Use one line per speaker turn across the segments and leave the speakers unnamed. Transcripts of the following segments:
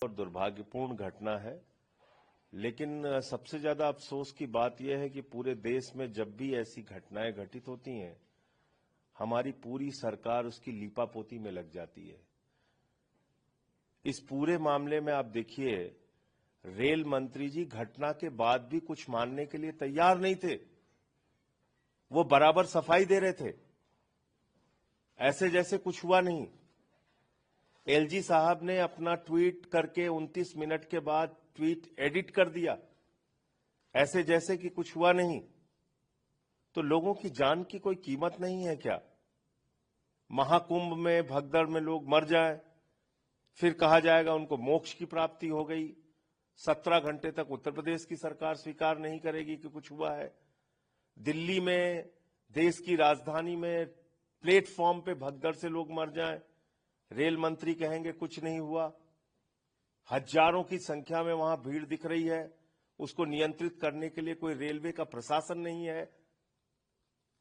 और दुर्भाग्यपूर्ण घटना है, लेकिन सबसे ज्यादा अफसोस की बात यह है कि पूरे देश में जब भी ऐसी घटनाएं घटित होती हैं, हमारी पूरी सरकार उसकी लीपापोती में लग जाती है। इस पूरे मामले में आप देखिए, रेल मंत्री जी घटना के बाद भी कुछ मानने के लिए तैयार नहीं थे। वो बराबर सफाई दे रहे थे, ऐसे जैसे कुछ हुआ नहीं। एलजी साहब ने अपना ट्वीट करके 29 मिनट के बाद ट्वीट एडिट कर दिया, ऐसे जैसे कि कुछ हुआ नहीं। तो लोगों की जान की कोई कीमत नहीं है क्या? महाकुंभ में भगदड़ में लोग मर जाएं, फिर कहा जाएगा उनको मोक्ष की प्राप्ति हो गई। 17 घंटे तक उत्तर प्रदेश की सरकार स्वीकार नहीं करेगी कि कुछ हुआ है। दिल्ली में, देश की राजधानी में प्लेटफॉर्म पे भगदड़ से लोग मर जाएं, रेल मंत्री कहेंगे कुछ नहीं हुआ। हजारों की संख्या में वहां भीड़ दिख रही है, उसको नियंत्रित करने के लिए कोई रेलवे का प्रशासन नहीं है,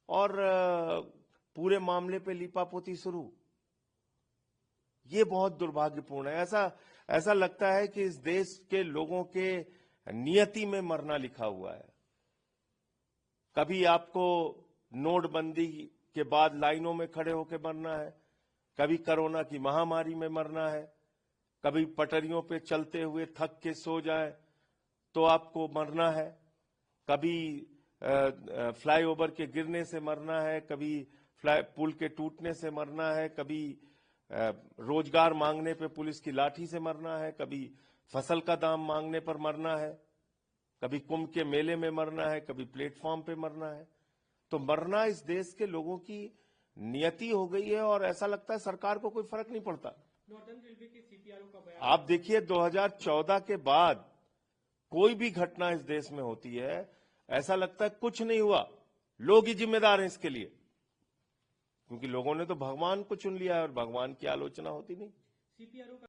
और पूरे मामले पे लीपापोती शुरू। ये बहुत दुर्भाग्यपूर्ण है। ऐसा लगता है कि इस देश के लोगों के नियति में मरना लिखा हुआ है। कभी आपको नोटबंदी के बाद लाइनों में खड़े होकर मरना है, कभी कोरोना की महामारी में मरना है, कभी पटरियों पे चलते हुए थक के सो जाए तो आपको मरना है, कभी फ्लाईओवर के गिरने से मरना है, कभी पुल के टूटने से मरना है, कभी रोजगार मांगने पे पुलिस की लाठी से मरना है, कभी फसल का दाम मांगने पर मरना है, कभी कुंभ के मेले में मरना है, कभी प्लेटफॉर्म पे मरना है। तो मरना इस देश के लोगों की नियति हो गई है, और ऐसा लगता है सरकार को कोई फर्क नहीं पड़ता।
नॉर्दर्न रेलवे के सीपीआरओ का बयान,
आप देखिए 2014 के बाद कोई भी घटना इस देश में होती है, ऐसा लगता है कुछ नहीं हुआ, लोग ही जिम्मेदार हैं इसके लिए, क्योंकि लोगों ने तो भगवान को चुन लिया है और भगवान की आलोचना होती नहीं।
सीपीआरओ का